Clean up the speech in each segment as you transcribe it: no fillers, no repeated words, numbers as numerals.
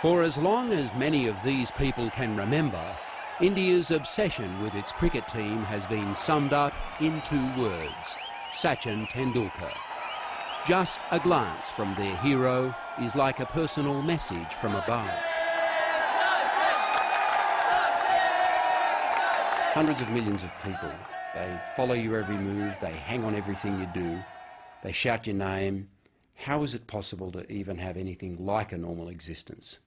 For as long as many of these people can remember, India's obsession with its cricket team has been summed up in 2 words: Sachin Tendulkar. Just a glance from their hero is like a personal message from above. Hundreds of millions of people, they follow your every move, they hang on everything you do, they shout your name. How is it possible to even have anything like a normal existence?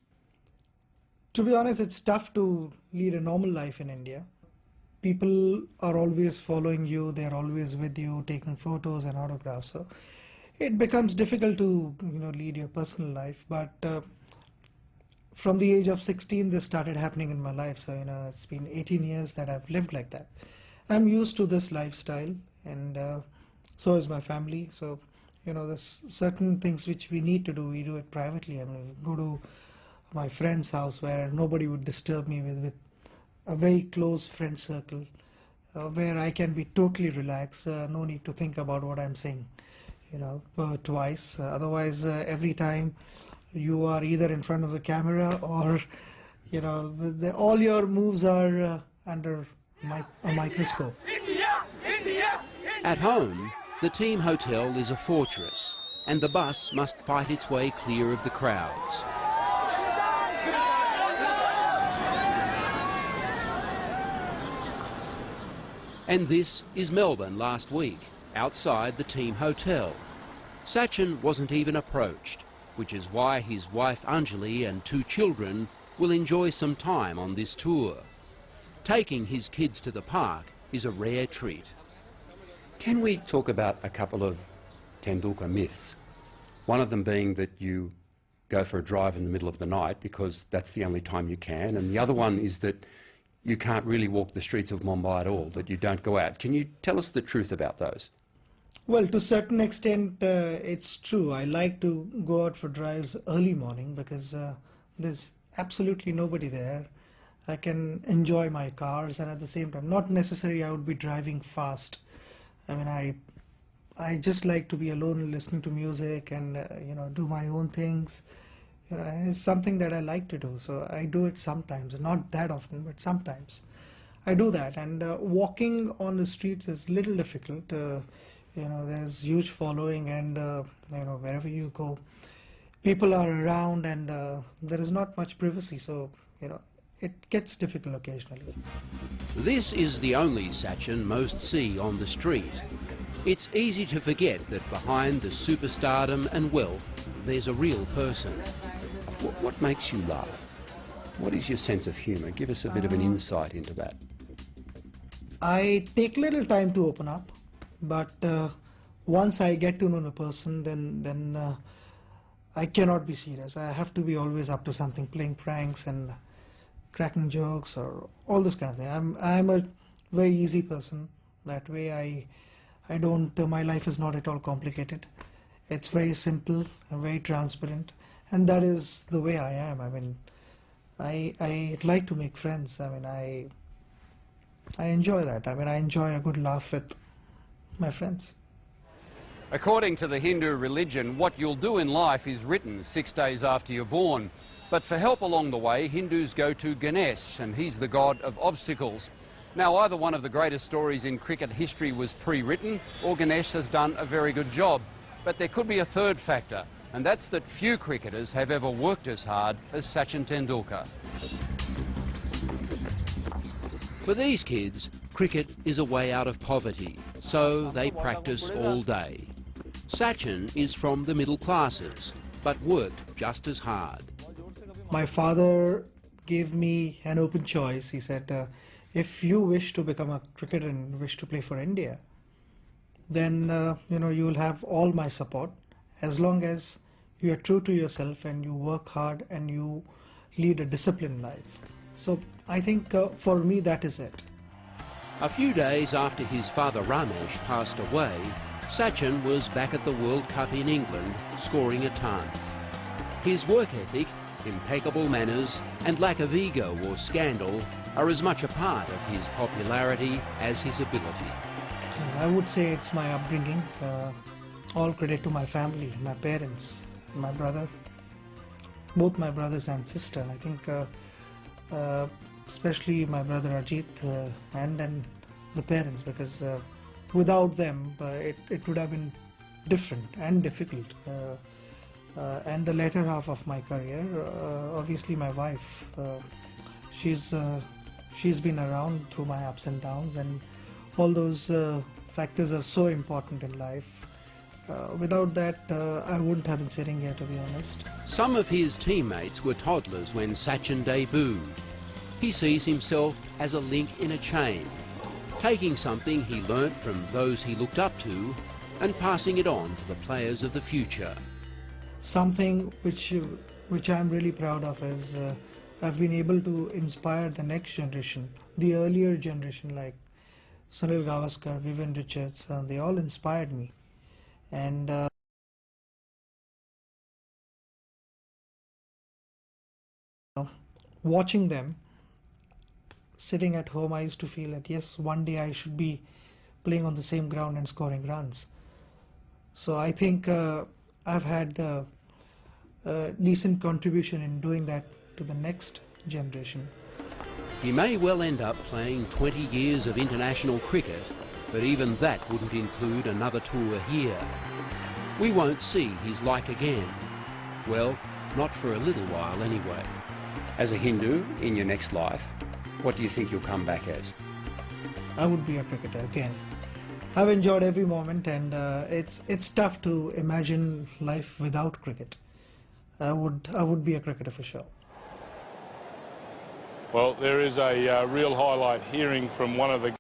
To be honest, it's tough to lead a normal life in India. People are always following you, they're always with you, taking photos and autographs. So it becomes difficult to lead your personal life. But from the age of 16, this started happening in my life. So it's been 18 years that I've lived like that. I'm used to this lifestyle, and so is my family. So there's certain things which we need to do. We do it privately. I mean, go to my friend's house where nobody would disturb me, with a very close friend circle, where I can be totally relaxed. No need to think about what I'm saying, twice. Otherwise, every time you are either in front of the camera or, all your moves are under a microscope. At home, the team hotel is a fortress, and the bus must fight its way clear of the crowds. And this is Melbourne last week, outside the team hotel. Sachin wasn't even approached, which is why his wife Anjali and 2 children will enjoy some time on this tour. Taking his kids to the park is a rare treat. Can we talk about a couple of Tendulkar myths? One of them being that you go for a drive in the middle of the night because that's the only time you can, and the other one is that you can't really walk the streets of Mumbai at all, that you don't go out. Can you tell us the truth about those? Well, to a certain extent, it's true. I like to go out for drives early morning because there's absolutely nobody there. I can enjoy my cars, and at the same time, not necessarily I would be driving fast. I mean, I just like to be alone, listening to music, and do my own things. It's something that I like to do, so I do it sometimes, not that often, but sometimes I do that. And walking on the streets is a little difficult. There's huge following, and wherever you go, people are around, and there is not much privacy, so it gets difficult occasionally. This is the only Sachin most see on the street. It's easy to forget that behind the superstardom and wealth, there's a real person. What makes you laugh? What is your sense of humour? Give us a bit of an insight into that. I take little time to open up, but once I get to know the person, then I cannot be serious. I have to be always up to something, playing pranks and cracking jokes or all this kind of thing. I'm a very easy person. That way I don't, my life is not at all complicated. It's very simple and very transparent, and that is the way I am. I mean, I like to make friends. I mean, I enjoy that. I mean, I enjoy a good laugh with my friends. According to the Hindu religion, what you'll do in life is written 6 days after you're born. But for help along the way, Hindus go to Ganesh, and he's the god of obstacles. Now, either one of the greatest stories in cricket history was pre-written, or Ganesh has done a very good job. But there could be a third factor, and that's that few cricketers have ever worked as hard as Sachin Tendulkar. For these kids, cricket is a way out of poverty, so they practice all day. Sachin is from the middle classes, but worked just as hard. My father gave me an open choice. He said, if you wish to become a cricketer and wish to play for India, then you will have all my support, as long as you are true to yourself and you work hard and you lead a disciplined life. So I think for me that is it. A few days after his father Ramesh passed away, Sachin was back at the World Cup in England, scoring a ton. His work ethic, impeccable manners and lack of ego or scandal are as much a part of his popularity as his ability. I would say it's my upbringing. All credit to my family, my parents, my brother. both my brothers and sister. I think especially my brother Ajit and the parents, because without them it would have been different and difficult. And the latter half of my career, obviously my wife, she's been around through my ups and downs, and all those factors are so important in life. Without that, I wouldn't have been sitting here, to be honest. Some of his teammates were toddlers when Sachin debuted. He sees himself as a link in a chain, taking something he learnt from those he looked up to and passing it on to the players of the future. Something which I'm really proud of is I've been able to inspire the next generation, the earlier generation like Sunil Gavaskar, Vivian Richards. They all inspired me, and watching them sitting at home, I used to feel that yes, one day I should be playing on the same ground and scoring runs. So I think I've had a decent contribution in doing that to the next generation. He may well end up playing 20 years of international cricket, but even that wouldn't include another tour here. We won't see his like again. Well, not for a little while anyway. As a Hindu, in your next life, what do you think you'll come back as? I would be a cricketer again. I've enjoyed every moment, and it's tough to imagine life without cricket. I would be a cricketer for sure. Well, there is a real highlight hearing from one of the